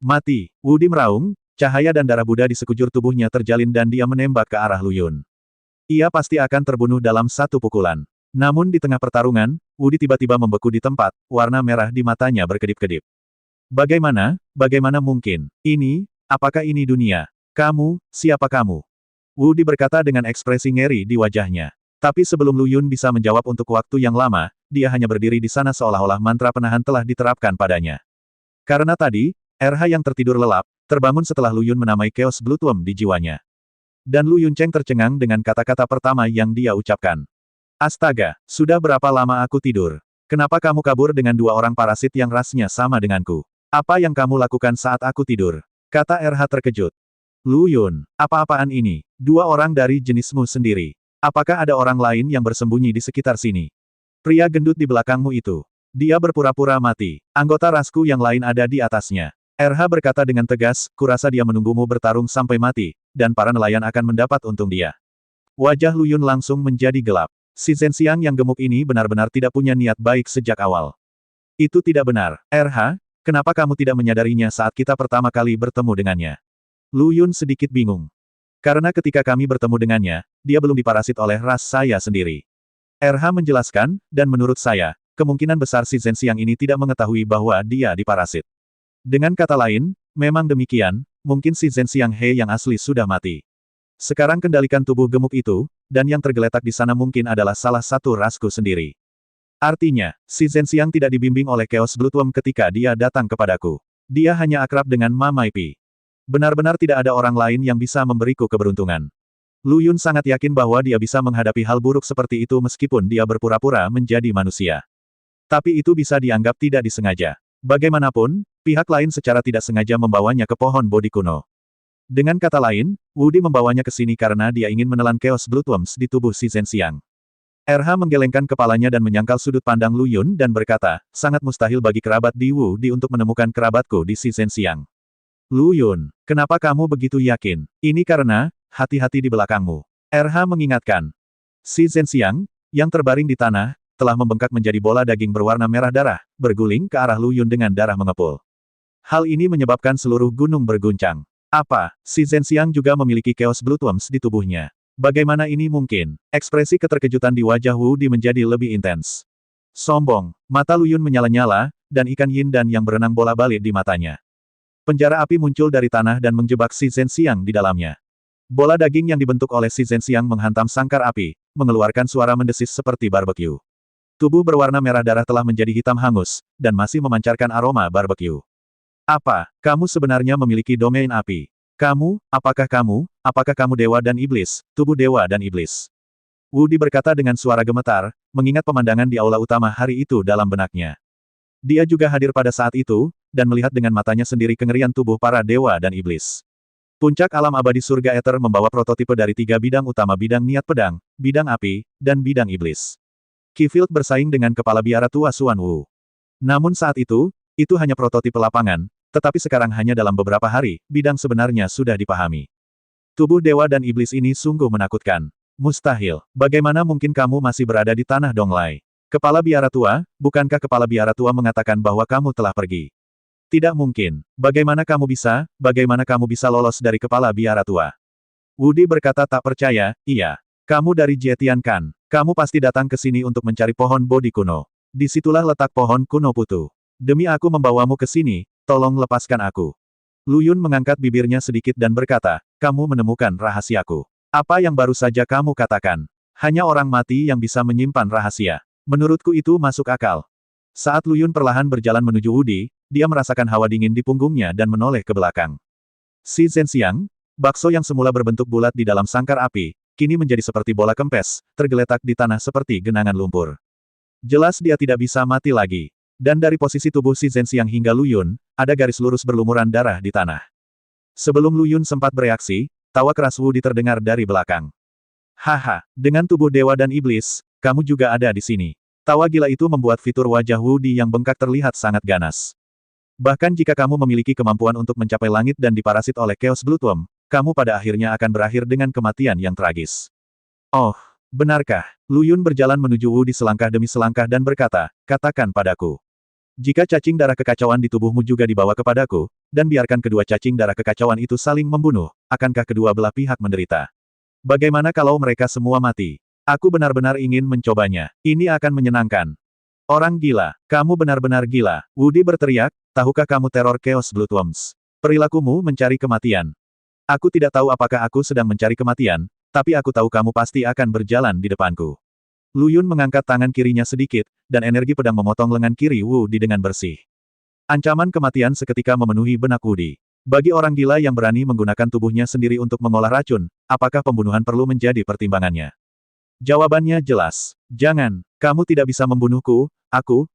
Mati, Wudi meraung, cahaya dan darah Buddha di sekujur tubuhnya terjalin dan dia menembak ke arah Lu Yun. Ia pasti akan terbunuh dalam satu pukulan. Namun di tengah pertarungan, Wudi tiba-tiba membeku di tempat, warna merah di matanya berkedip-kedip. Bagaimana? Bagaimana mungkin? Ini, apakah ini dunia? Kamu, siapa kamu? Wudi berkata dengan ekspresi ngeri di wajahnya. Tapi sebelum Lu Yun bisa menjawab untuk waktu yang lama, dia hanya berdiri di sana seolah-olah mantra penahan telah diterapkan padanya. Karena tadi, RH yang tertidur lelap, terbangun setelah Lu Yun menamai Chaos Bloodworm di jiwanya. Dan Lu Yuncheng tercengang dengan kata-kata pertama yang dia ucapkan. Astaga, sudah berapa lama aku tidur? Kenapa kamu kabur dengan dua orang parasit yang rasnya sama denganku? Apa yang kamu lakukan saat aku tidur? Kata RH terkejut. Lu Yun, apa-apaan ini? Dua orang dari jenismu sendiri. Apakah ada orang lain yang bersembunyi di sekitar sini? Pria gendut di belakangmu itu. Dia berpura-pura mati. Anggota rasku yang lain ada di atasnya. RH berkata dengan tegas, kurasa dia menunggumu bertarung sampai mati, dan para nelayan akan mendapat untung dia. Wajah Lu Yun langsung menjadi gelap. Si Zhenxiang yang gemuk ini benar-benar tidak punya niat baik sejak awal. Itu tidak benar. RH, kenapa kamu tidak menyadarinya saat kita pertama kali bertemu dengannya? Lu Yun sedikit bingung. Karena ketika kami bertemu dengannya, dia belum diparasit oleh ras saya sendiri. RH menjelaskan, dan menurut saya, kemungkinan besar si Zhenxiang ini tidak mengetahui bahwa dia diparasit. Dengan kata lain, memang demikian, mungkin si Zhenxiang He yang asli sudah mati. Sekarang kendalikan tubuh gemuk itu, dan yang tergeletak di sana mungkin adalah salah satu rasku sendiri. Artinya, si Zhenxiang tidak dibimbing oleh Chaos Bloodworm ketika dia datang kepadaku. Dia hanya akrab dengan Ma Maipi. Benar-benar tidak ada orang lain yang bisa memberiku keberuntungan. Lu Yun sangat yakin bahwa dia bisa menghadapi hal buruk seperti itu meskipun dia berpura-pura menjadi manusia. Tapi itu bisa dianggap tidak disengaja. Bagaimanapun, pihak lain secara tidak sengaja membawanya ke pohon Bodhi kuno. Dengan kata lain, Wudi membawanya ke sini karena dia ingin menelan Chaos Bloodworms di tubuh si Zhenxiang. RH menggelengkan kepalanya dan menyangkal sudut pandang Lu Yun dan berkata, sangat mustahil bagi kerabat di Wudi untuk menemukan kerabatku di si Zhenxiang. Lu Yun, kenapa kamu begitu yakin? Ini karena, hati-hati di belakangmu. RH mengingatkan. Si Zhenxiang, yang terbaring di tanah, telah membengkak menjadi bola daging berwarna merah darah, berguling ke arah Lu Yun dengan darah mengepul. Hal ini menyebabkan seluruh gunung berguncang. Apa, si Zhenxiang juga memiliki Chaos Bloodworms di tubuhnya? Bagaimana ini mungkin? Ekspresi keterkejutan di wajah Wudi menjadi lebih intens. Sombong, mata Lu Yun menyala-nyala, dan ikan yin dan yang berenang bola-balik di matanya. Penjara api muncul dari tanah dan menjebak si Zhenxiang di dalamnya. Bola daging yang dibentuk oleh si Zhenxiang menghantam sangkar api, mengeluarkan suara mendesis seperti barbeque. Tubuh berwarna merah darah telah menjadi hitam hangus, dan masih memancarkan aroma barbeque. Apa, kamu sebenarnya memiliki domain api? Apakah kamu dewa dan iblis, tubuh dewa dan iblis? Wudi berkata dengan suara gemetar, mengingat pemandangan di aula utama hari itu dalam benaknya. Dia juga hadir pada saat itu, dan melihat dengan matanya sendiri kengerian tubuh para dewa dan iblis. Puncak alam abadi surga Ether membawa prototipe dari 3 bidang utama bidang niat pedang, bidang api, dan bidang iblis. Qfield bersaing dengan kepala biara tua Xuan Wu. Namun saat itu hanya prototipe lapangan, tetapi sekarang hanya dalam beberapa hari, bidang sebenarnya sudah dipahami. Tubuh dewa dan iblis ini sungguh menakutkan. Mustahil. Bagaimana mungkin kamu masih berada di tanah Donglai? Kepala biara tua, bukankah kepala biara tua mengatakan bahwa kamu telah pergi? Tidak mungkin. Bagaimana kamu bisa lolos dari kepala biara tua? Wudi berkata tak percaya, iya. Kamu dari Jetian kan? Kamu pasti datang ke sini untuk mencari pohon Bodhi kuno. Disitulah letak pohon kuno putu. Demi aku membawamu ke sini, tolong lepaskan aku. Lu Yun mengangkat bibirnya sedikit dan berkata, kamu menemukan rahasiaku. Apa yang baru saja kamu katakan? Hanya orang mati yang bisa menyimpan rahasia. Menurutku itu masuk akal. Saat Lu Yun perlahan berjalan menuju Wudi, dia merasakan hawa dingin di punggungnya dan menoleh ke belakang. Si Zhenxiang, bakso yang semula berbentuk bulat di dalam sangkar api, kini menjadi seperti bola kempes, tergeletak di tanah seperti genangan lumpur. Jelas dia tidak bisa mati lagi. Dan dari posisi tubuh si Zhenxiang hingga Lu Yun, ada garis lurus berlumuran darah di tanah. Sebelum Lu Yun sempat bereaksi, tawa keras Wudi terdengar dari belakang. Haha, dengan tubuh dewa dan iblis, kamu juga ada di sini. Tawa gila itu membuat fitur wajah Wudi yang bengkak terlihat sangat ganas. Bahkan jika kamu memiliki kemampuan untuk mencapai langit dan diparasit oleh Chaos Bloodworm, kamu pada akhirnya akan berakhir dengan kematian yang tragis. Oh, benarkah? Lu Yun berjalan menuju Wudi selangkah demi selangkah dan berkata, katakan padaku. Jika cacing darah kekacauan di tubuhmu juga dibawa kepadaku, dan biarkan kedua cacing darah kekacauan itu saling membunuh, akankah kedua belah pihak menderita? Bagaimana kalau mereka semua mati? Aku benar-benar ingin mencobanya. Ini akan menyenangkan. Orang gila, kamu benar-benar gila. Woody berteriak, tahukah kamu teror Chaos Bloodworms? Perilakumu mencari kematian. Aku tidak tahu apakah aku sedang mencari kematian, tapi aku tahu kamu pasti akan berjalan di depanku. Lu Yun mengangkat tangan kirinya sedikit, dan energi pedang memotong lengan kiri Woody dengan bersih. Ancaman kematian seketika memenuhi benak Woody. Bagi orang gila yang berani menggunakan tubuhnya sendiri untuk mengolah racun, apakah pembunuhan perlu menjadi pertimbangannya? Jawabannya jelas. Jangan, kamu tidak bisa membunuhku, aku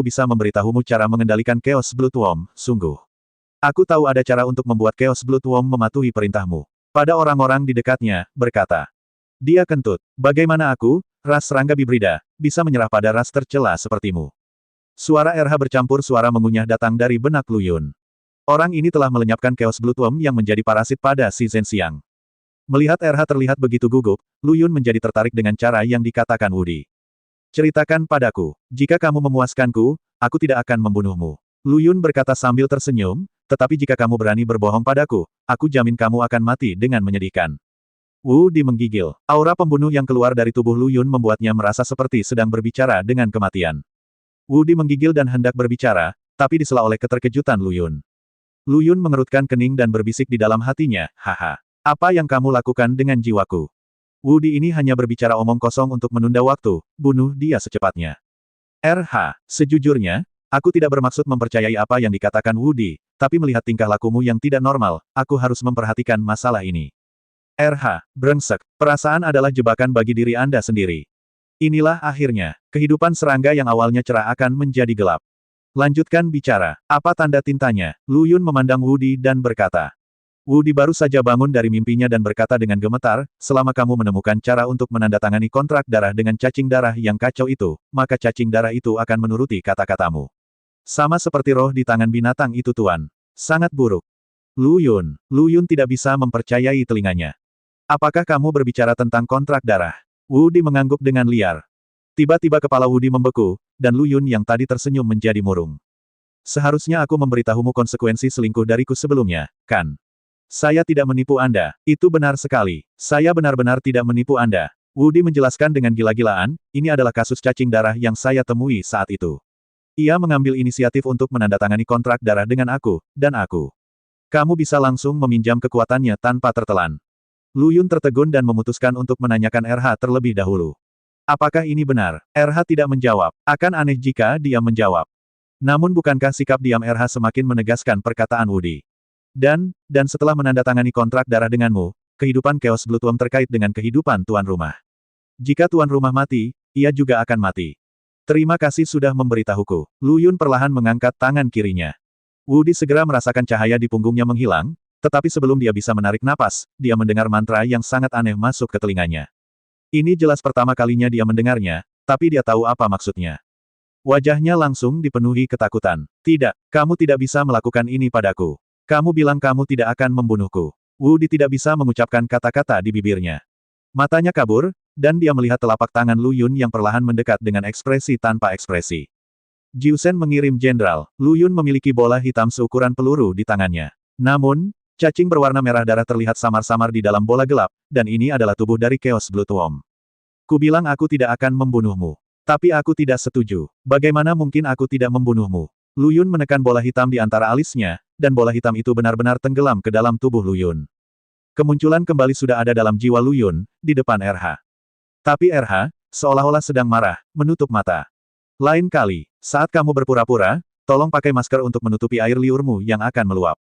bisa memberitahumu cara mengendalikan Chaos Bloodworm, sungguh. Aku tahu ada cara untuk membuat Chaos Bloodworm mematuhi perintahmu. Pada orang-orang di dekatnya, berkata. Dia kentut. Bagaimana aku, ras serangga bibrida, bisa menyerah pada ras tercela sepertimu? Suara RH bercampur suara mengunyah datang dari benak Lu Yun. Orang ini telah melenyapkan Chaos Bloodworm yang menjadi parasit pada si Zhenxiang. Melihat RH terlihat begitu gugup, Lu Yun menjadi tertarik dengan cara yang dikatakan Woody. Ceritakan padaku, jika kamu memuaskanku, aku tidak akan membunuhmu. Lu Yun berkata sambil tersenyum, tetapi jika kamu berani berbohong padaku, aku jamin kamu akan mati dengan menyedihkan. Woody menggigil. Aura pembunuh yang keluar dari tubuh Lu Yun membuatnya merasa seperti sedang berbicara dengan kematian. Woody menggigil dan hendak berbicara, tapi disela oleh keterkejutan Lu Yun. Lu Yun mengerutkan kening dan berbisik di dalam hatinya, haha. Apa yang kamu lakukan dengan jiwaku? Woody ini hanya berbicara omong kosong untuk menunda waktu, bunuh dia secepatnya. RH, sejujurnya, aku tidak bermaksud mempercayai apa yang dikatakan Woody, tapi melihat tingkah lakumu yang tidak normal, aku harus memperhatikan masalah ini. RH, brengsek, perasaan adalah jebakan bagi diri Anda sendiri. Inilah akhirnya, kehidupan serangga yang awalnya cerah akan menjadi gelap. Lanjutkan bicara, apa tanda tintanya? Lu Yun memandang Woody dan berkata. Woody baru saja bangun dari mimpinya dan berkata dengan gemetar, selama kamu menemukan cara untuk menandatangani kontrak darah dengan cacing darah yang kacau itu, maka cacing darah itu akan menuruti kata-katamu. Sama seperti roh di tangan binatang itu Tuan. Sangat buruk. Lu Yun tidak bisa mempercayai telinganya. Apakah kamu berbicara tentang kontrak darah? Woody mengangguk dengan liar. Tiba-tiba kepala Woody membeku, dan Lu Yun yang tadi tersenyum menjadi murung. Seharusnya aku memberitahumu konsekuensi selingkuh dariku sebelumnya, kan? Saya tidak menipu Anda, itu benar sekali. Saya benar-benar tidak menipu Anda. Woody menjelaskan dengan gila-gilaan, ini adalah kasus cacing darah yang saya temui saat itu. Ia mengambil inisiatif untuk menandatangani kontrak darah dengan aku, dan aku. Kamu bisa langsung meminjam kekuatannya tanpa tertelan. Lu Yun tertegun dan memutuskan untuk menanyakan RH terlebih dahulu. Apakah ini benar? RH tidak menjawab. Akan aneh jika dia menjawab. Namun bukankah sikap diam RH semakin menegaskan perkataan Woody? Dan setelah menandatangani kontrak darah denganmu, kehidupan Chaos Bloodworm terkait dengan kehidupan tuan rumah. Jika tuan rumah mati, ia juga akan mati. Terima kasih sudah memberitahuku. Lu Yun perlahan mengangkat tangan kirinya. Woody segera merasakan cahaya di punggungnya menghilang, tetapi sebelum dia bisa menarik napas, dia mendengar mantra yang sangat aneh masuk ke telinganya. Ini jelas pertama kalinya dia mendengarnya, tapi dia tahu apa maksudnya. Wajahnya langsung dipenuhi ketakutan. Tidak, kamu tidak bisa melakukan ini padaku. Kamu bilang kamu tidak akan membunuhku. Woody tidak bisa mengucapkan kata-kata di bibirnya. Matanya kabur, dan dia melihat telapak tangan Lu Yun yang perlahan mendekat dengan ekspresi tanpa ekspresi. Jiu Shen mengirim jenderal. Lu Yun memiliki bola hitam seukuran peluru di tangannya. Namun, cacing berwarna merah darah terlihat samar-samar di dalam bola gelap, dan ini adalah tubuh dari Chaos Bloodworm. Kubilang aku tidak akan membunuhmu. Tapi aku tidak setuju. Bagaimana mungkin aku tidak membunuhmu? Lu Yun menekan bola hitam di antara alisnya, dan bola hitam itu benar-benar tenggelam ke dalam tubuh Lu Yun. Kemunculan kembali sudah ada dalam jiwa Lu Yun, di depan RH. Tapi RH, seolah-olah sedang marah, menutup mata. Lain kali, saat kamu berpura-pura, tolong pakai masker untuk menutupi air liurmu yang akan meluap.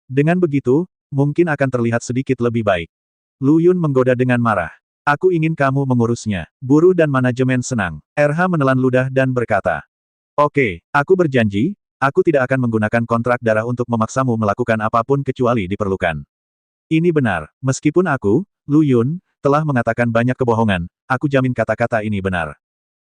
Dengan begitu, mungkin akan terlihat sedikit lebih baik. Lu Yun menggoda dengan marah. Aku ingin kamu mengurusnya. Buruh dan manajemen senang. RH menelan ludah dan berkata. Oke, aku berjanji, aku tidak akan menggunakan kontrak darah untuk memaksamu melakukan apapun kecuali diperlukan. Ini benar, meskipun aku, Lu Yun, telah mengatakan banyak kebohongan, aku jamin kata-kata ini benar.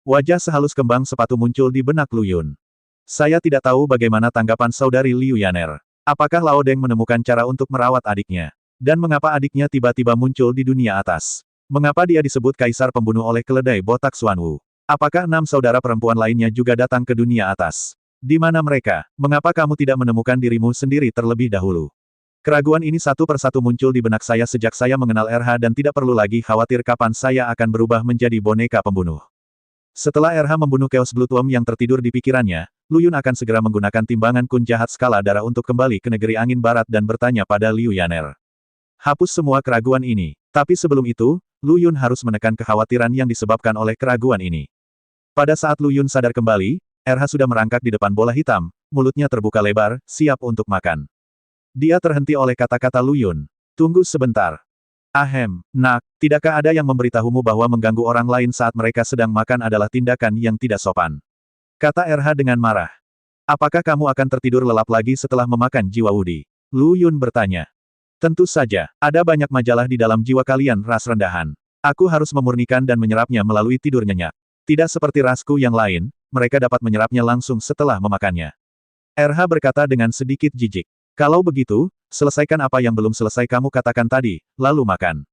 Wajah sehalus kembang sepatu muncul di benak Lu Yun. Saya tidak tahu bagaimana tanggapan saudari Liu Yaner. Apakah Lao Deng menemukan cara untuk merawat adiknya? Dan mengapa adiknya tiba-tiba muncul di dunia atas? Mengapa dia disebut kaisar pembunuh oleh keledai botak Xuanwu? Apakah 6 saudara perempuan lainnya juga datang ke dunia atas? Di mana mereka? Mengapa kamu tidak menemukan dirimu sendiri terlebih dahulu? Keraguan ini satu persatu muncul di benak saya sejak saya mengenal RH dan tidak perlu lagi khawatir kapan saya akan berubah menjadi boneka pembunuh. Setelah RH membunuh Chaos Bloodworm yang tertidur di pikirannya, Lu Yun akan segera menggunakan timbangan kun jahat skala darah untuk kembali ke negeri angin barat dan bertanya pada Liu Yaner. Hapus semua keraguan ini. Tapi sebelum itu, Lu Yun harus menekan kekhawatiran yang disebabkan oleh keraguan ini. Pada saat Lu Yun sadar kembali, RH sudah merangkak di depan bola hitam, mulutnya terbuka lebar, siap untuk makan. Dia terhenti oleh kata-kata Lu Yun. Tunggu sebentar. Ahem, nak, tidakkah ada yang memberitahumu bahwa mengganggu orang lain saat mereka sedang makan adalah tindakan yang tidak sopan? Kata RH dengan marah. Apakah kamu akan tertidur lelap lagi setelah memakan jiwa Wudi? Lu Yun bertanya. Tentu saja, ada banyak majalah di dalam jiwa kalian ras rendahan. Aku harus memurnikan dan menyerapnya melalui tidur nyenyak. Tidak seperti rasku yang lain, mereka dapat menyerapnya langsung setelah memakannya. RH berkata dengan sedikit jijik. Kalau begitu, selesaikan apa yang belum selesai kamu katakan tadi, lalu makan.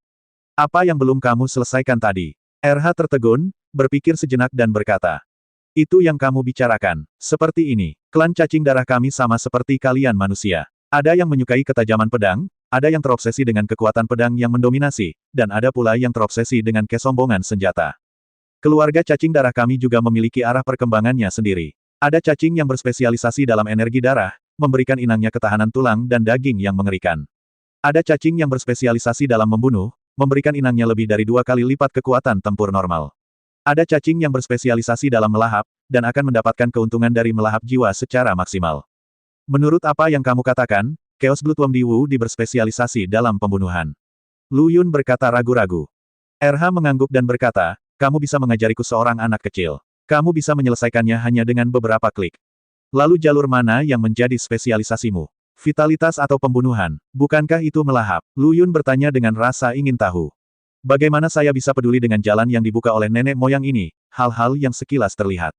Apa yang belum kamu selesaikan tadi? RH tertegun, berpikir sejenak dan berkata. Itu yang kamu bicarakan. Seperti ini, klan cacing darah kami sama seperti kalian manusia. Ada yang menyukai ketajaman pedang, ada yang terobsesi dengan kekuatan pedang yang mendominasi, dan ada pula yang terobsesi dengan kesombongan senjata. Keluarga cacing darah kami juga memiliki arah perkembangannya sendiri. Ada cacing yang berspesialisasi dalam energi darah, memberikan inangnya ketahanan tulang dan daging yang mengerikan. Ada cacing yang berspesialisasi dalam membunuh, memberikan inangnya lebih dari 2 kali lipat kekuatan tempur normal. Ada cacing yang berspesialisasi dalam melahap, dan akan mendapatkan keuntungan dari melahap jiwa secara maksimal. Menurut apa yang kamu katakan, Chaos Bloodworm di Wu berspesialisasi dalam pembunuhan. Lu Yun berkata ragu-ragu. RH mengangguk dan berkata, kamu bisa mengajariku seorang anak kecil. Kamu bisa menyelesaikannya hanya dengan beberapa klik. Lalu jalur mana yang menjadi spesialisasimu? Vitalitas atau pembunuhan? Bukankah itu melahap? Lu Yun bertanya dengan rasa ingin tahu. Bagaimana saya bisa peduli dengan jalan yang dibuka oleh nenek moyang ini, hal-hal yang sekilas terlihat.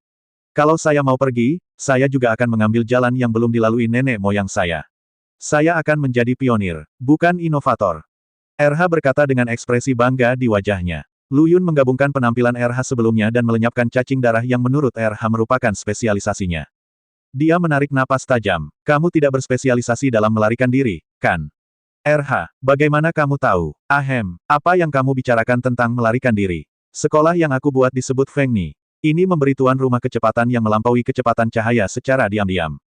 Kalau saya mau pergi, saya juga akan mengambil jalan yang belum dilalui nenek moyang saya. Saya akan menjadi pionir, bukan inovator. RH berkata dengan ekspresi bangga di wajahnya. Lu Yun menggabungkan penampilan RH sebelumnya dan melenyapkan cacing darah yang menurut RH merupakan spesialisasinya. Dia menarik napas tajam. Kamu tidak berspesialisasi dalam melarikan diri, kan? RH, bagaimana kamu tahu? Ahem, apa yang kamu bicarakan tentang melarikan diri? Sekolah yang aku buat disebut Feng Ni. Ini memberi tuan rumah kecepatan yang melampaui kecepatan cahaya secara diam-diam.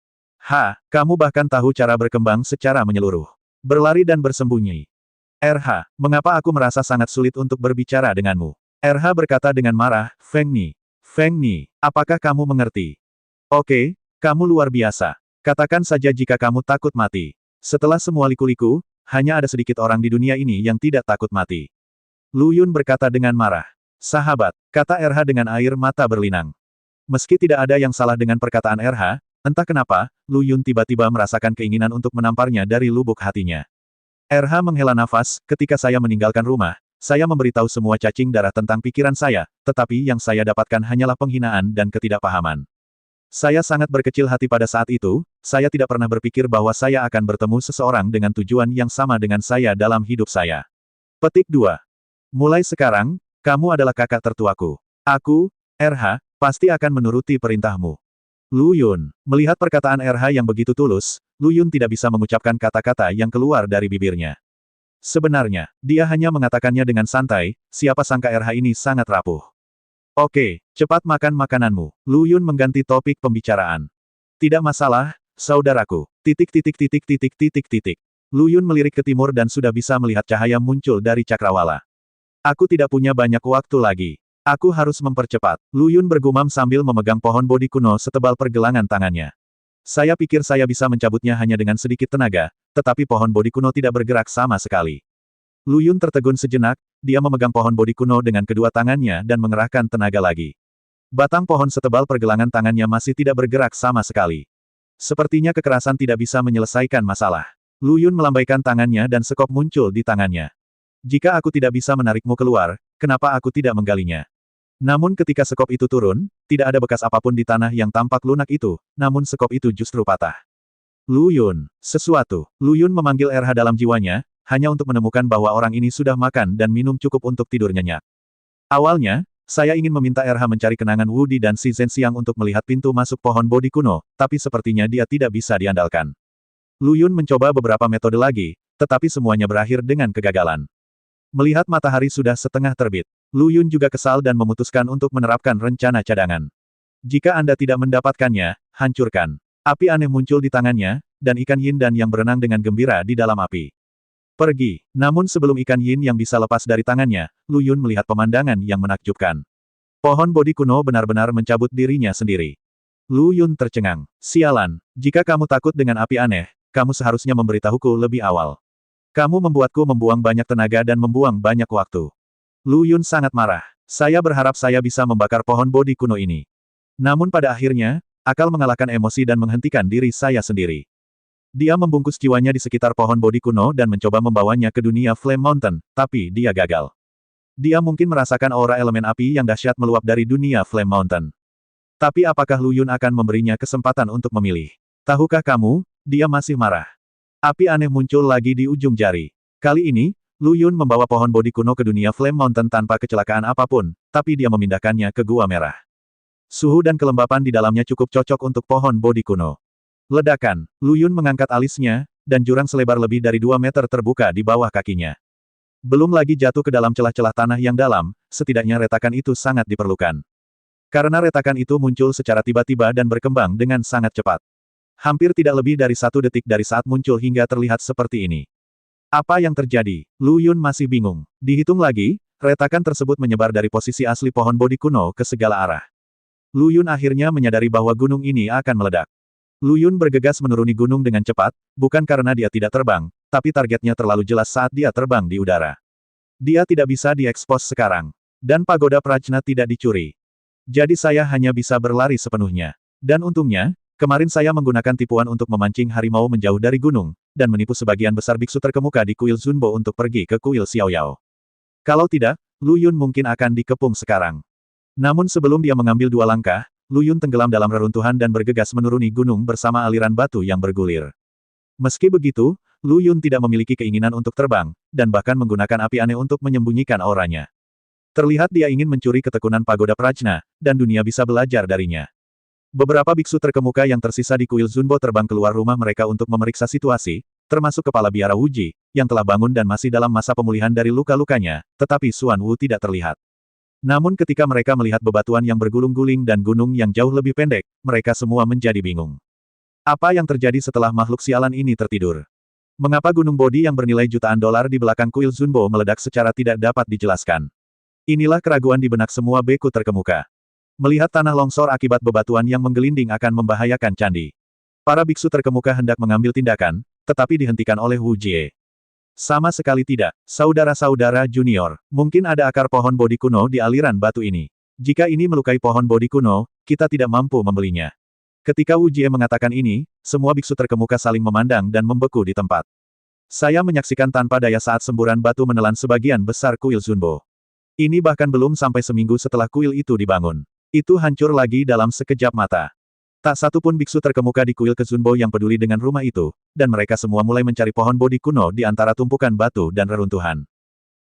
Kamu bahkan tahu cara berkembang secara menyeluruh. Berlari dan bersembunyi. RH, mengapa aku merasa sangat sulit untuk berbicara denganmu? RH berkata dengan marah, Feng Ni. Feng Ni, apakah kamu mengerti? Oke, kamu luar biasa. Katakan saja jika kamu takut mati. Setelah semua liku-liku, hanya ada sedikit orang di dunia ini yang tidak takut mati. Lu Yun berkata dengan marah. Sahabat, kata RH dengan air mata berlinang. Meski tidak ada yang salah dengan perkataan RH, entah kenapa, Lu Yun tiba-tiba merasakan keinginan untuk menamparnya dari lubuk hatinya. RH menghela nafas, ketika saya meninggalkan rumah, saya memberitahu semua cacing darah tentang pikiran saya, tetapi yang saya dapatkan hanyalah penghinaan dan ketidakpahaman. Saya sangat berkecil hati pada saat itu, saya tidak pernah berpikir bahwa saya akan bertemu seseorang dengan tujuan yang sama dengan saya dalam hidup saya. Petik 2. Mulai sekarang, kamu adalah kakak tertuaku. Aku, RH, pasti akan menuruti perintahmu. Lu Yun, melihat perkataan RH yang begitu tulus, Lu Yun tidak bisa mengucapkan kata-kata yang keluar dari bibirnya. Sebenarnya, dia hanya mengatakannya dengan santai, siapa sangka RH ini sangat rapuh. Oke, cepat makan makananmu. Lu Yun mengganti topik pembicaraan. Tidak masalah, saudaraku. Lu Yun melirik ke timur dan sudah bisa melihat cahaya muncul dari cakrawala. Aku tidak punya banyak waktu lagi. Aku harus mempercepat. Lu Yun bergumam sambil memegang pohon bodi kuno setebal pergelangan tangannya. Saya pikir saya bisa mencabutnya hanya dengan sedikit tenaga, tetapi pohon bodi kuno tidak bergerak sama sekali. Lu Yun tertegun sejenak, dia memegang pohon bodi kuno dengan kedua tangannya dan mengerahkan tenaga lagi. Batang pohon setebal pergelangan tangannya masih tidak bergerak sama sekali. Sepertinya kekerasan tidak bisa menyelesaikan masalah. Lu Yun melambaikan tangannya dan sekop muncul di tangannya. Jika aku tidak bisa menarikmu keluar, kenapa aku tidak menggalinya? Namun ketika sekop itu turun, tidak ada bekas apapun di tanah yang tampak lunak itu, namun sekop itu justru patah. Lu Yun, sesuatu. Lu Yun memanggil RH dalam jiwanya, hanya untuk menemukan bahwa orang ini sudah makan dan minum cukup untuk tidur nyenyak. Awalnya, Saya ingin meminta RH mencari kenangan Wudi dan si Zhenxiang untuk melihat pintu masuk pohon bodi kuno, tapi sepertinya dia tidak bisa diandalkan. Lu Yun mencoba beberapa metode lagi, tetapi semuanya berakhir dengan kegagalan. Melihat matahari sudah setengah terbit, Lu Yun juga kesal dan memutuskan untuk menerapkan rencana cadangan. Jika Anda tidak mendapatkannya, hancurkan. Api aneh muncul di tangannya, dan ikan yin dan yang berenang dengan gembira di dalam api. Pergi. Namun sebelum ikan yin yang bisa lepas dari tangannya, Lu Yun melihat pemandangan yang menakjubkan. Pohon bodi kuno benar-benar mencabut dirinya sendiri. Lu Yun tercengang. Sialan, jika kamu takut dengan api aneh, kamu seharusnya memberitahuku lebih awal. Kamu membuatku membuang banyak tenaga dan membuang banyak waktu. Lu Yun sangat marah. Saya berharap saya bisa membakar pohon bodi kuno ini. Namun pada akhirnya, akal mengalahkan emosi dan menghentikan diri saya sendiri. Dia membungkus jiwanya di sekitar pohon bodi kuno dan mencoba membawanya ke dunia Flame Mountain, tapi dia gagal. Dia mungkin merasakan aura elemen api yang dahsyat meluap dari dunia Flame Mountain. Tapi apakah Lu Yun akan memberinya kesempatan untuk memilih? Tahukah kamu, dia masih marah. Api aneh muncul lagi di ujung jari. Kali ini, Lu Yun membawa pohon bodi kuno ke dunia Flame Mountain tanpa kecelakaan apapun, tapi dia memindahkannya ke gua merah. Suhu dan kelembapan di dalamnya cukup cocok untuk pohon bodi kuno. Ledakan, Lu Yun mengangkat alisnya, dan jurang selebar lebih dari 2 meter terbuka di bawah kakinya. Belum lagi jatuh ke dalam celah-celah tanah yang dalam, setidaknya retakan itu sangat diperlukan. Karena retakan itu muncul secara tiba-tiba dan berkembang dengan sangat cepat. Hampir tidak lebih dari 1 detik dari saat muncul hingga terlihat seperti ini. Apa yang terjadi? Lu Yun masih bingung. Dihitung lagi, retakan tersebut menyebar dari posisi asli pohon bodi kuno ke segala arah. Lu Yun akhirnya menyadari bahwa gunung ini akan meledak. Lu Yun bergegas menuruni gunung dengan cepat, bukan karena dia tidak terbang, tapi targetnya terlalu jelas saat dia terbang di udara. Dia tidak bisa diekspos sekarang. Dan pagoda Prajna tidak dicuri. Jadi saya hanya bisa berlari sepenuhnya. Dan untungnya, kemarin saya menggunakan tipuan untuk memancing harimau menjauh dari gunung, dan menipu sebagian besar biksu terkemuka di kuil Zunbo untuk pergi ke kuil Xiaoyao. Kalau tidak, Lu Yun mungkin akan dikepung sekarang. Namun sebelum dia mengambil 2 langkah, Lu Yun tenggelam dalam reruntuhan dan bergegas menuruni gunung bersama aliran batu yang bergulir. Meski begitu, Lu Yun tidak memiliki keinginan untuk terbang, dan bahkan menggunakan api aneh untuk menyembunyikan auranya. Terlihat dia ingin mencuri ketekunan pagoda Prajna, dan dunia bisa belajar darinya. Beberapa biksu terkemuka yang tersisa di kuil Zunbo terbang keluar rumah mereka untuk memeriksa situasi, termasuk kepala biara Wuji, yang telah bangun dan masih dalam masa pemulihan dari luka-lukanya, tetapi Xuan Wu tidak terlihat. Namun ketika mereka melihat bebatuan yang bergulung-guling dan gunung yang jauh lebih pendek, mereka semua menjadi bingung. Apa yang terjadi setelah makhluk sialan ini tertidur? Mengapa gunung bodi yang bernilai jutaan dolar di belakang kuil Zunbo meledak secara tidak dapat dijelaskan? Inilah keraguan di benak semua beku terkemuka. Melihat tanah longsor akibat bebatuan yang menggelinding akan membahayakan candi. Para biksu terkemuka hendak mengambil tindakan, tetapi dihentikan oleh Wu Jie. Sama sekali tidak, saudara-saudara junior. Mungkin ada akar pohon bodi kuno di aliran batu ini. Jika ini melukai pohon bodi kuno, kita tidak mampu membelinya. Ketika Wu Jie mengatakan ini, semua biksu terkemuka saling memandang dan membeku di tempat. Saya menyaksikan tanpa daya saat semburan batu menelan sebagian besar kuil Zunbo. Ini bahkan belum sampai seminggu setelah kuil itu dibangun. Itu hancur lagi dalam sekejap mata. Tak satu pun biksu terkemuka di kuil Zunbo yang peduli dengan rumah itu, dan mereka semua mulai mencari pohon bodi kuno di antara tumpukan batu dan reruntuhan.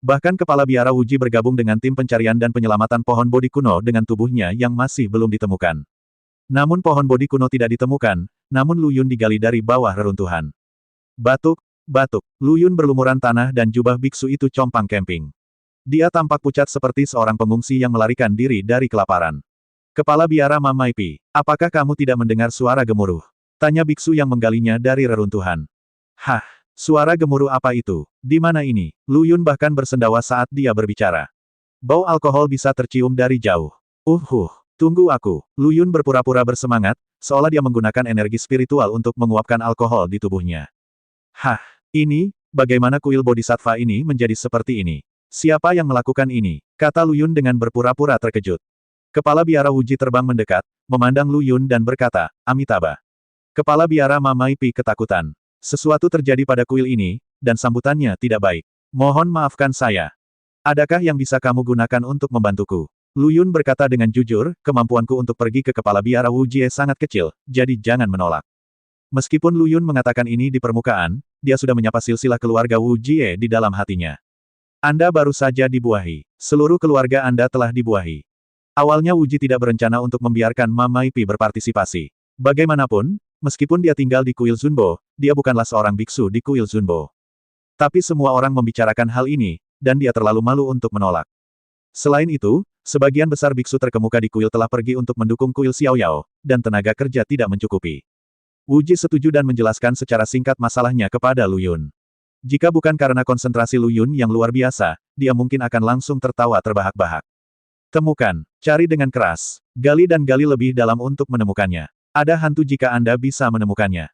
Bahkan kepala biara Wuji bergabung dengan tim pencarian dan penyelamatan pohon bodi kuno dengan tubuhnya yang masih belum ditemukan. Namun pohon bodi kuno tidak ditemukan, namun Lu Yun digali dari bawah reruntuhan. Batuk, batuk, Lu Yun berlumuran tanah dan jubah biksu itu compang camping. Dia tampak pucat seperti seorang pengungsi yang melarikan diri dari kelaparan. Kepala biara Mamaipi, apakah kamu tidak mendengar suara gemuruh? Tanya biksu yang menggalinya dari reruntuhan. Hah, suara gemuruh apa itu? Di mana ini? Lu Yun bahkan bersendawa saat dia berbicara. Bau alkohol bisa tercium dari jauh. Tunggu aku. Lu Yun berpura-pura bersemangat, seolah dia menggunakan energi spiritual untuk menguapkan alkohol di tubuhnya. Hah, ini, bagaimana kuil Bodhisattva ini menjadi seperti ini? Siapa yang melakukan ini? Kata Lu Yun dengan berpura-pura terkejut. Kepala biara Wuji terbang mendekat, memandang Lu Yun dan berkata, Amitabha. Kepala biara Mamaipi ketakutan. Sesuatu terjadi pada kuil ini, dan sambutannya tidak baik. Mohon maafkan saya. Adakah yang bisa kamu gunakan untuk membantuku? Lu Yun berkata dengan jujur, kemampuanku untuk pergi ke kepala biara Wu Jie sangat kecil, jadi jangan menolak. Meskipun Lu Yun mengatakan ini di permukaan, dia sudah menyapa silsilah keluarga Wu Jie di dalam hatinya. Anda baru saja dibuahi. Seluruh keluarga Anda telah dibuahi. Awalnya Wuji tidak berencana untuk membiarkan Mamai Pi berpartisipasi. Bagaimanapun, meskipun dia tinggal di Kuil Zunbo, dia bukanlah seorang biksu di Kuil Zunbo. Tapi semua orang membicarakan hal ini, dan dia terlalu malu untuk menolak. Selain itu, sebagian besar biksu terkemuka di kuil telah pergi untuk mendukung kuil Xiaoyao, dan tenaga kerja tidak mencukupi. Wuji setuju dan menjelaskan secara singkat masalahnya kepada Lu Yun. Jika bukan karena konsentrasi Lu Yun yang luar biasa, dia mungkin akan langsung tertawa terbahak-bahak. Temukan, cari dengan keras, gali dan gali lebih dalam untuk menemukannya. Ada hantu jika Anda bisa menemukannya.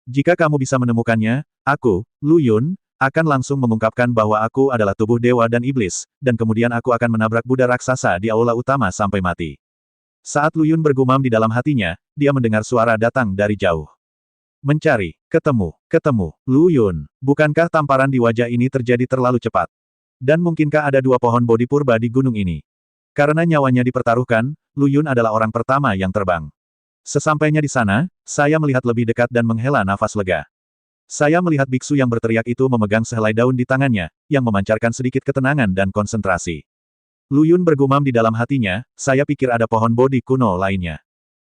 Jika kamu bisa menemukannya, aku, Lu Yun, akan langsung mengungkapkan bahwa aku adalah tubuh dewa dan iblis, dan kemudian aku akan menabrak Buddha raksasa di aula utama sampai mati. Saat Lu Yun bergumam di dalam hatinya, dia mendengar suara datang dari jauh. Mencari, ketemu, Lu Yun, bukankah tamparan di wajah ini terjadi terlalu cepat? Dan mungkinkah ada dua pohon bodhi purba di gunung ini? Karena nyawanya dipertaruhkan, Lu Yun adalah orang pertama yang terbang. Sesampainya di sana, saya melihat lebih dekat dan menghela nafas lega. Saya melihat biksu yang berteriak itu memegang sehelai daun di tangannya, yang memancarkan sedikit ketenangan dan konsentrasi. Lu Yun bergumam di dalam hatinya, saya pikir ada pohon bodhi kuno lainnya.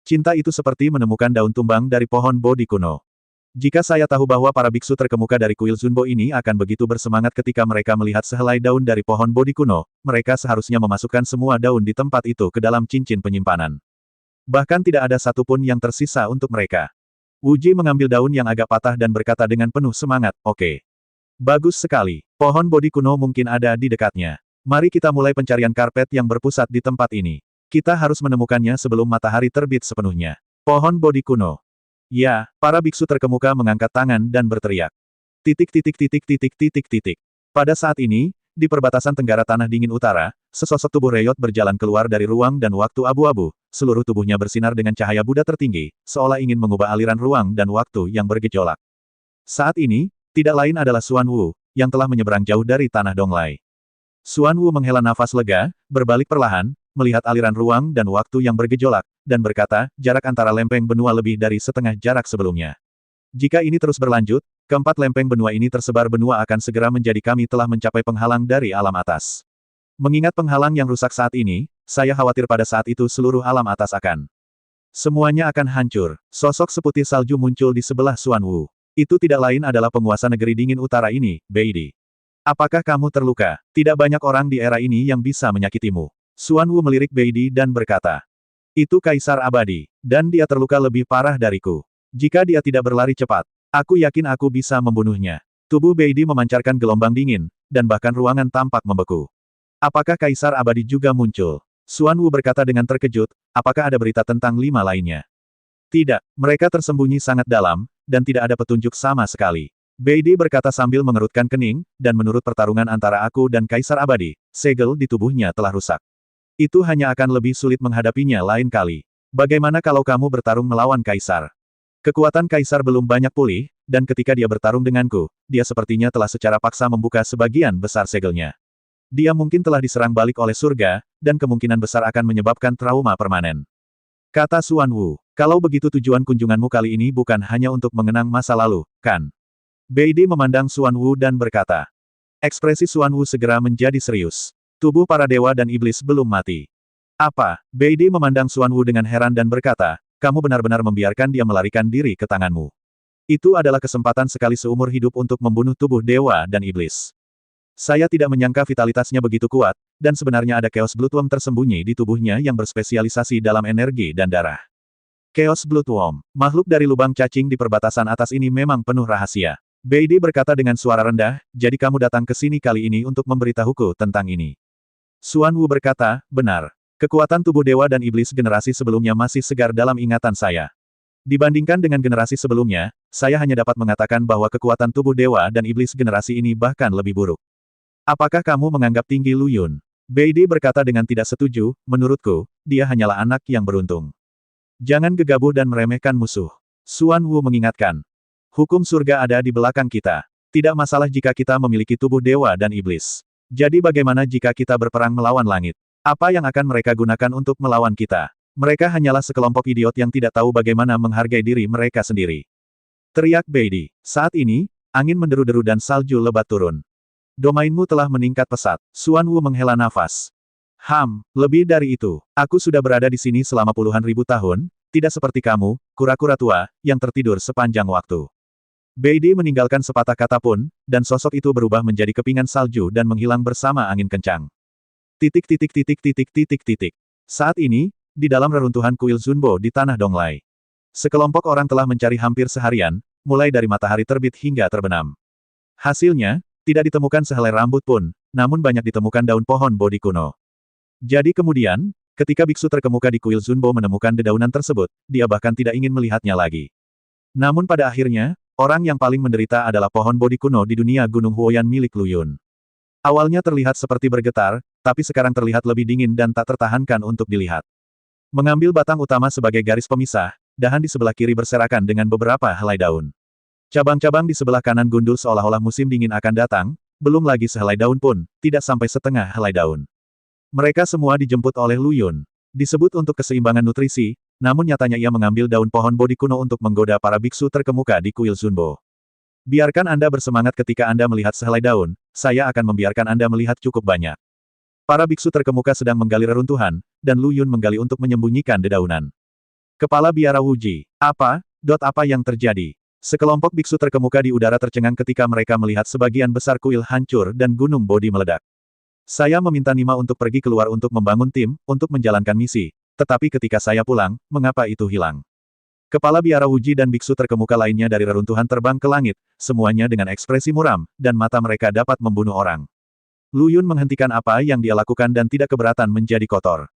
Cinta itu seperti menemukan daun tumbang dari pohon bodhi kuno. Jika saya tahu bahwa para biksu terkemuka dari kuil Zunbo ini akan begitu bersemangat ketika mereka melihat sehelai daun dari pohon bodhi kuno, mereka seharusnya memasukkan semua daun di tempat itu ke dalam cincin penyimpanan. Bahkan tidak ada satupun yang tersisa untuk mereka. Wuji mengambil daun yang agak patah dan berkata dengan penuh semangat, oke. Bagus sekali. Pohon bodhi kuno mungkin ada di dekatnya. Mari kita mulai pencarian karpet yang berpusat di tempat ini. Kita harus menemukannya sebelum matahari terbit sepenuhnya. Pohon bodhi kuno. Ya, para biksu terkemuka mengangkat tangan dan berteriak. Pada saat ini, di perbatasan tenggara Tanah Dingin Utara, sesosok tubuh Reyot berjalan keluar dari ruang dan waktu abu-abu, seluruh tubuhnya bersinar dengan cahaya Buddha tertinggi, seolah ingin mengubah aliran ruang dan waktu yang bergejolak. Saat ini, tidak lain adalah Xuan Wu, yang telah menyeberang jauh dari Tanah Donglai. Xuan Wu menghela nafas lega, berbalik perlahan, melihat aliran ruang dan waktu yang bergejolak, dan berkata, jarak antara lempeng benua lebih dari setengah jarak sebelumnya. Jika ini terus berlanjut, keempat lempeng benua ini tersebar benua akan segera menjadi kami telah mencapai penghalang dari alam atas. Mengingat penghalang yang rusak saat ini, saya khawatir pada saat itu seluruh alam atas akan. Semuanya akan hancur. Sosok seputih salju muncul di sebelah Xuan Wu. Itu tidak lain adalah penguasa negeri dingin utara ini, Beidi. Apakah kamu terluka? Tidak banyak orang di era ini yang bisa menyakitimu. Xuan Wu melirik Beidi dan berkata. Itu Kaisar Abadi, dan dia terluka lebih parah dariku. Jika dia tidak berlari cepat, aku yakin aku bisa membunuhnya. Tubuh Beidi memancarkan gelombang dingin, dan bahkan ruangan tampak membeku. Apakah Kaisar Abadi juga muncul? Xuan Wu berkata dengan terkejut, apakah ada berita tentang 5 lainnya? Tidak, mereka tersembunyi sangat dalam, dan tidak ada petunjuk sama sekali. Beidi berkata sambil mengerutkan kening, dan menurut pertarungan antara aku dan Kaisar Abadi, segel di tubuhnya telah rusak. Itu hanya akan lebih sulit menghadapinya lain kali. Bagaimana kalau kamu bertarung melawan Kaisar? Kekuatan Kaisar belum banyak pulih, dan ketika dia bertarung denganku, dia sepertinya telah secara paksa membuka sebagian besar segelnya. Dia mungkin telah diserang balik oleh surga, dan kemungkinan besar akan menyebabkan trauma permanen. Kata Xuan Wu, kalau begitu tujuan kunjunganmu kali ini bukan hanya untuk mengenang masa lalu, kan? Beidi memandang Xuan Wu dan berkata. Ekspresi Xuan Wu segera menjadi serius. Tubuh para dewa dan iblis belum mati. Apa? Beidi memandang Xuan Wu dengan heran dan berkata, kamu benar-benar membiarkan dia melarikan diri ke tanganmu. Itu adalah kesempatan sekali seumur hidup untuk membunuh tubuh dewa dan iblis. Saya tidak menyangka vitalitasnya begitu kuat, dan sebenarnya ada Chaos Bloodworm tersembunyi di tubuhnya yang berspesialisasi dalam energi dan darah. Chaos Bloodworm, makhluk dari lubang cacing di perbatasan atas ini memang penuh rahasia. Beidi berkata dengan suara rendah, jadi kamu datang ke sini kali ini untuk memberitahuku tentang ini. Xuan Wu berkata, benar. Kekuatan tubuh dewa dan iblis generasi sebelumnya masih segar dalam ingatan saya. Dibandingkan dengan generasi sebelumnya, saya hanya dapat mengatakan bahwa kekuatan tubuh dewa dan iblis generasi ini bahkan lebih buruk. Apakah kamu menganggap tinggi Lu Yun? Beidi berkata dengan tidak setuju, menurutku, dia hanyalah anak yang beruntung. Jangan gegabah dan meremehkan musuh. Xuan Wu mengingatkan. Hukum surga ada di belakang kita. Tidak masalah jika kita memiliki tubuh dewa dan iblis. Jadi bagaimana jika kita berperang melawan langit? Apa yang akan mereka gunakan untuk melawan kita? Mereka hanyalah sekelompok idiot yang tidak tahu bagaimana menghargai diri mereka sendiri. Teriak Beidi. Saat ini, angin menderu-deru dan salju lebat turun. Domainmu telah meningkat pesat. Xuan Wu menghela nafas. Lebih dari itu. Aku sudah berada di sini selama puluhan ribu tahun, tidak seperti kamu, kura-kura tua, yang tertidur sepanjang waktu. Beide meninggalkan sepatah kata pun, dan sosok itu berubah menjadi kepingan salju dan menghilang bersama angin kencang. Titik titik titik titik titik titik. Saat ini, di dalam reruntuhan kuil Zunbo di tanah Donglai. Sekelompok orang telah mencari hampir seharian, mulai dari matahari terbit hingga terbenam. Hasilnya, tidak ditemukan sehelai rambut pun, namun banyak ditemukan daun pohon Bodhi kuno. Jadi kemudian, ketika biksu terkemuka di kuil Zunbo menemukan dedaunan tersebut, dia bahkan tidak ingin melihatnya lagi. Namun pada akhirnya, orang yang paling menderita adalah pohon Bodhi kuno di dunia Gunung Huoyan milik Lu Yun. Awalnya terlihat seperti bergetar, tapi sekarang terlihat lebih dingin dan tak tertahankan untuk dilihat. Mengambil batang utama sebagai garis pemisah, dahan di sebelah kiri berserakan dengan beberapa helai daun. Cabang-cabang di sebelah kanan gundul seolah-olah musim dingin akan datang, belum lagi sehelai daun pun, tidak sampai setengah helai daun. Mereka semua dijemput oleh Lu Yun. Disebut untuk keseimbangan nutrisi, namun nyatanya ia mengambil daun pohon Bodhi kuno untuk menggoda para biksu terkemuka di kuil Zunbo. Biarkan Anda bersemangat ketika Anda melihat sehelai daun, saya akan membiarkan Anda melihat cukup banyak. Para biksu terkemuka sedang menggali reruntuhan, dan Lu Yun menggali untuk menyembunyikan dedaunan. Kepala biara Wuji. Apa yang terjadi? Sekelompok biksu terkemuka di udara tercengang ketika mereka melihat sebagian besar kuil hancur dan gunung Bodhi meledak. Saya meminta Nima untuk pergi keluar untuk membangun tim, untuk menjalankan misi. Tetapi ketika saya pulang, mengapa itu hilang? Kepala biara Wuji dan biksu terkemuka lainnya dari reruntuhan terbang ke langit, semuanya dengan ekspresi muram, dan mata mereka dapat membunuh orang. Lu Yun menghentikan apa yang dia lakukan dan tidak keberatan menjadi kotor.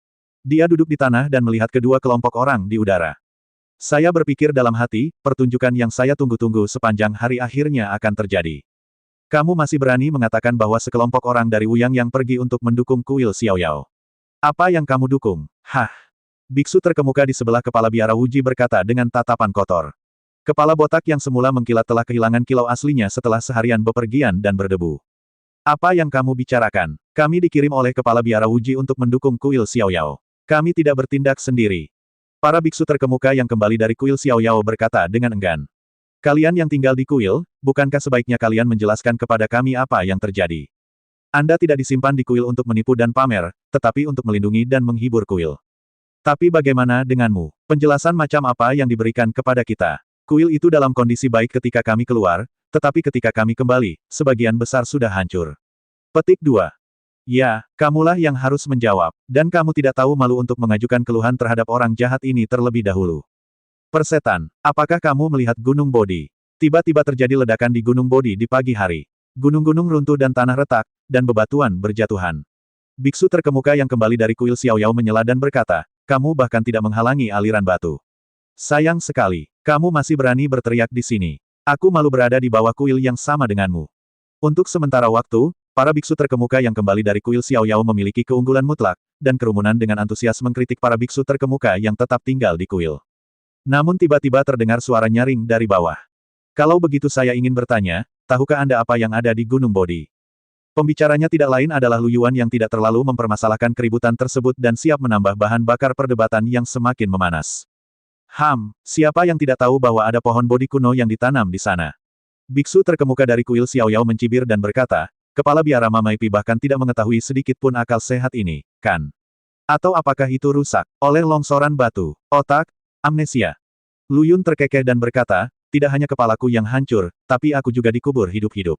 Dia duduk di tanah dan melihat kedua kelompok orang di udara. Saya berpikir dalam hati, pertunjukan yang saya tunggu-tunggu sepanjang hari akhirnya akan terjadi. Kamu masih berani mengatakan bahwa sekelompok orang dari Wuyang yang pergi untuk mendukung kuil Xiaoyao. Apa yang kamu dukung? Biksu terkemuka di sebelah kepala biara Wuji berkata dengan tatapan kotor. Kepala botak yang semula mengkilat telah kehilangan kilau aslinya setelah seharian bepergian dan berdebu. Apa yang kamu bicarakan? Kami dikirim oleh kepala biara Wuji untuk mendukung kuil Xiaoyao. Kami tidak bertindak sendiri. Para biksu terkemuka yang kembali dari kuil Xiaoyao berkata dengan enggan. Kalian yang tinggal di kuil, bukankah sebaiknya kalian menjelaskan kepada kami apa yang terjadi? Anda tidak disimpan di kuil untuk menipu dan pamer, tetapi untuk melindungi dan menghibur kuil. Tapi bagaimana denganmu? Penjelasan macam apa yang diberikan kepada kita? Kuil itu dalam kondisi baik ketika kami keluar, tetapi ketika kami kembali, sebagian besar sudah hancur. Petik 2. Ya, kamulah yang harus menjawab, dan kamu tidak tahu malu untuk mengajukan keluhan terhadap orang jahat ini terlebih dahulu. Persetan, apakah kamu melihat Gunung Bodhi? Tiba-tiba terjadi ledakan di Gunung Bodhi di pagi hari. Gunung-gunung runtuh dan tanah retak, dan bebatuan berjatuhan. Biksu terkemuka yang kembali dari kuil Xiaoyao menyela dan berkata, kamu bahkan tidak menghalangi aliran batu. Sayang sekali, kamu masih berani berteriak di sini. Aku malu berada di bawah kuil yang sama denganmu. Untuk sementara waktu, para biksu terkemuka yang kembali dari kuil Xiaoyao memiliki keunggulan mutlak, dan kerumunan dengan antusias mengkritik para biksu terkemuka yang tetap tinggal di kuil. Namun tiba-tiba terdengar suara nyaring dari bawah. Kalau begitu saya ingin bertanya, tahukah Anda apa yang ada di Gunung Bodhi? Pembicaranya tidak lain adalah Lu Yuan yang tidak terlalu mempermasalahkan keributan tersebut dan siap menambah bahan bakar perdebatan yang semakin memanas. Siapa yang tidak tahu bahwa ada pohon Bodhi kuno yang ditanam di sana? Biksu terkemuka dari kuil Xiaoyao mencibir dan berkata, kepala biara Mamaipi bahkan tidak mengetahui sedikit pun akal sehat ini, kan? Atau apakah itu rusak oleh longsoran batu, otak, amnesia? Lu Yun terkekeh dan berkata, tidak hanya kepalaku yang hancur, tapi aku juga dikubur hidup-hidup.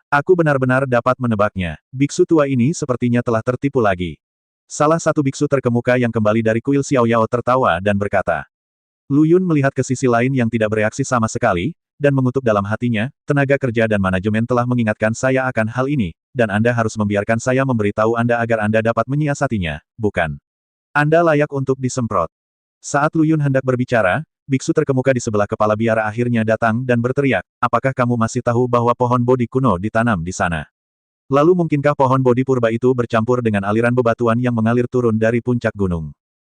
Aku benar-benar dapat menebaknya. Biksu tua ini sepertinya telah tertipu lagi. Salah satu biksu terkemuka yang kembali dari kuil Xiaoyao tertawa dan berkata. Lu Yun melihat ke sisi lain yang tidak bereaksi sama sekali, dan mengutuk dalam hatinya, tenaga kerja dan manajemen telah mengingatkan saya akan hal ini, dan Anda harus membiarkan saya memberitahu Anda agar Anda dapat menyiasatinya, bukan? Anda layak untuk disemprot. Saat Lu Yun hendak berbicara, biksu terkemuka di sebelah kepala biara akhirnya datang dan berteriak, apakah kamu masih tahu bahwa pohon Bodhi kuno ditanam di sana? Lalu mungkinkah pohon Bodhi purba itu bercampur dengan aliran bebatuan yang mengalir turun dari puncak gunung?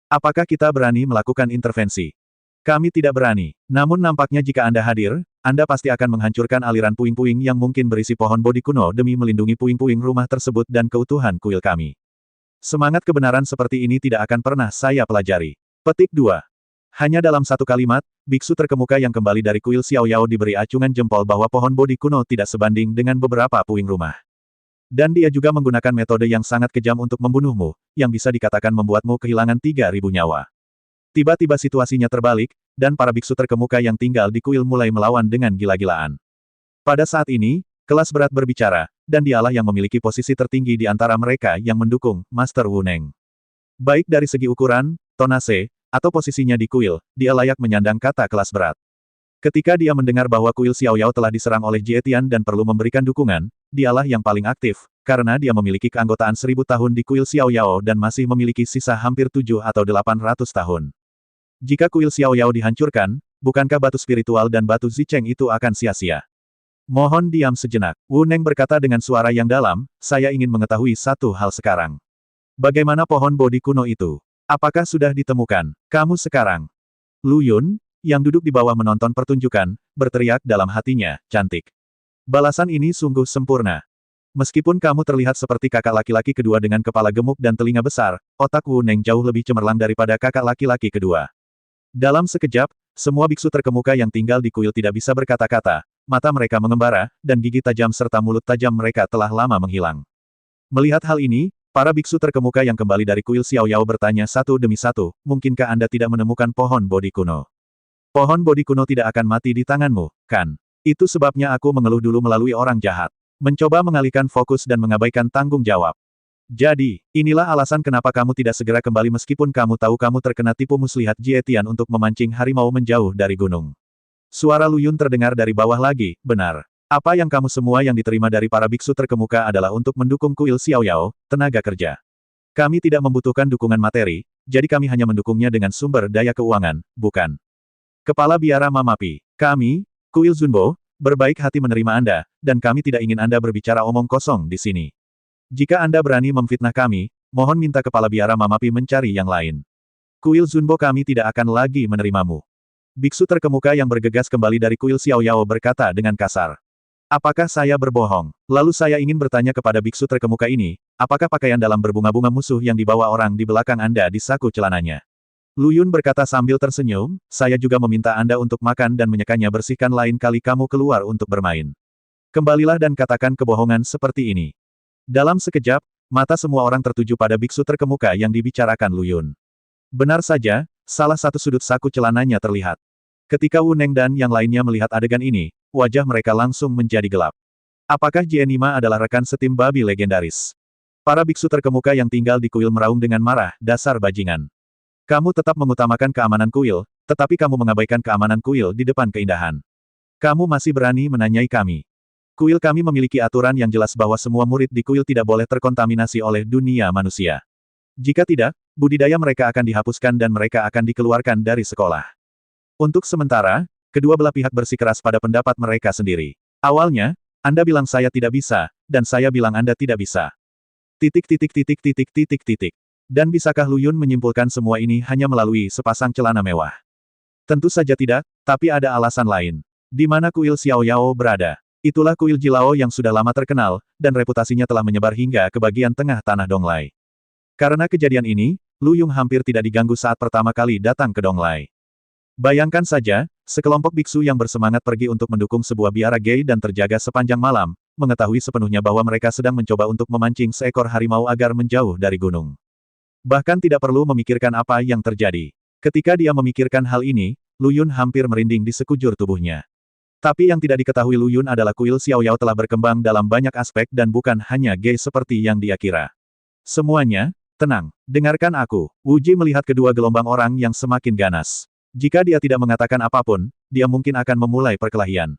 Apakah kita berani melakukan intervensi? Kami tidak berani. Namun nampaknya jika Anda hadir, Anda pasti akan menghancurkan aliran puing-puing yang mungkin berisi pohon Bodhi kuno demi melindungi puing-puing rumah tersebut dan keutuhan kuil kami. Semangat kebenaran seperti ini tidak akan pernah saya pelajari. Petik 2. Hanya dalam satu kalimat, biksu terkemuka yang kembali dari kuil Xiaoyao diberi acungan jempol bahwa pohon Bodhi kuno tidak sebanding dengan beberapa puing rumah. Dan dia juga menggunakan metode yang sangat kejam untuk membunuhmu, yang bisa dikatakan membuatmu kehilangan 3.000 nyawa. Tiba-tiba situasinya terbalik, dan para biksu terkemuka yang tinggal di kuil mulai melawan dengan gila-gilaan. Pada saat ini, kelas berat berbicara, dan dialah yang memiliki posisi tertinggi di antara mereka yang mendukung Master Wu Neng. Baik dari segi ukuran, tonase, atau posisinya di kuil, dia layak menyandang kata kelas berat. Ketika dia mendengar bahwa kuil Xiaoyao telah diserang oleh Jie Tian dan perlu memberikan dukungan, dialah yang paling aktif, karena dia memiliki keanggotaan 1000 tahun di kuil Xiaoyao dan masih memiliki sisa hampir 7 atau 800 tahun. Jika kuil Xiaoyao dihancurkan, bukankah batu spiritual dan batu Zicheng itu akan sia-sia? Mohon diam sejenak. Wu Neng berkata dengan suara yang dalam, saya ingin mengetahui satu hal sekarang. Bagaimana pohon Bodhi kuno itu? Apakah sudah ditemukan? Kamu sekarang. Lu Yun, yang duduk di bawah menonton pertunjukan, berteriak dalam hatinya, cantik. Balasan ini sungguh sempurna. Meskipun kamu terlihat seperti kakak laki-laki kedua dengan kepala gemuk dan telinga besar, otak Wu Neng jauh lebih cemerlang daripada kakak laki-laki kedua. Dalam sekejap, semua biksu terkemuka yang tinggal di kuil tidak bisa berkata-kata, mata mereka mengembara, dan gigi tajam serta mulut tajam mereka telah lama menghilang. Melihat hal ini, para biksu terkemuka yang kembali dari kuil Xiaoyao bertanya satu demi satu, mungkinkah Anda tidak menemukan pohon Bodhi kuno? Pohon Bodhi kuno tidak akan mati di tanganmu, kan? Itu sebabnya aku mengeluh dulu melalui orang jahat. Mencoba mengalihkan fokus dan mengabaikan tanggung jawab. Jadi, inilah alasan kenapa kamu tidak segera kembali meskipun kamu tahu kamu terkena tipu muslihat Jie Tian untuk memancing harimau menjauh dari gunung. Suara Lu Yun terdengar dari bawah lagi, benar. Apa yang kamu semua yang diterima dari para biksu terkemuka adalah untuk mendukung kuil Xiaoyao, tenaga kerja. Kami tidak membutuhkan dukungan materi, jadi kami hanya mendukungnya dengan sumber daya keuangan, bukan? Kepala biara memapi. Kami, kuil Zunbo, berbaik hati menerima Anda, dan kami tidak ingin Anda berbicara omong kosong di sini. Jika Anda berani memfitnah kami, mohon minta kepala biara mamapi mencari yang lain. Kuil Zunbo kami tidak akan lagi menerimamu. Biksu terkemuka yang bergegas kembali dari kuil Xiaoyao berkata dengan kasar. Apakah saya berbohong? Lalu saya ingin bertanya kepada biksu terkemuka ini, apakah pakaian dalam berbunga-bunga musuh yang dibawa orang di belakang Anda di saku celananya? Lu Yun berkata sambil tersenyum, saya juga meminta Anda untuk makan dan menyekannya bersihkan lain kali kamu keluar untuk bermain. Kembalilah dan katakan kebohongan seperti ini. Dalam sekejap, mata semua orang tertuju pada biksu terkemuka yang dibicarakan Lu Yun. Benar saja, salah satu sudut saku celananya terlihat. Ketika Wu Neng dan yang lainnya melihat adegan ini, wajah mereka langsung menjadi gelap. Apakah Jie Nima adalah rekan setim babi legendaris? Para biksu terkemuka yang tinggal di kuil meraung dengan marah, dasar bajingan. Kamu tetap mengutamakan keamanan kuil, tetapi kamu mengabaikan keamanan kuil di depan keindahan. Kamu masih berani menanyai kami. Kuil kami memiliki aturan yang jelas bahwa semua murid di kuil tidak boleh terkontaminasi oleh dunia manusia. Jika tidak, budidaya mereka akan dihapuskan dan mereka akan dikeluarkan dari sekolah. Untuk sementara, kedua belah pihak bersikeras pada pendapat mereka sendiri. Awalnya, Anda bilang saya tidak bisa, dan saya bilang Anda tidak bisa. Titik. Dan bisakah Lu Yun menyimpulkan semua ini hanya melalui sepasang celana mewah? Tentu saja tidak, tapi ada alasan lain. Di mana kuil Xiaoyao berada? Itulah kuil Jilao yang sudah lama terkenal, dan reputasinya telah menyebar hingga ke bagian tengah tanah Donglai. Karena kejadian ini, Lu Yun hampir tidak diganggu saat pertama kali datang ke Donglai. Bayangkan saja, sekelompok biksu yang bersemangat pergi untuk mendukung sebuah biara gay dan terjaga sepanjang malam, mengetahui sepenuhnya bahwa mereka sedang mencoba untuk memancing seekor harimau agar menjauh dari gunung. Bahkan tidak perlu memikirkan apa yang terjadi. Ketika dia memikirkan hal ini, Lu Yun hampir merinding di sekujur tubuhnya. Tapi yang tidak diketahui Lu Yun adalah kuil Xiaoyao telah berkembang dalam banyak aspek dan bukan hanya gay seperti yang dia kira. Semuanya, tenang, dengarkan aku. Wu Ji melihat kedua gelombang orang yang semakin ganas. Jika dia tidak mengatakan apapun, dia mungkin akan memulai perkelahian.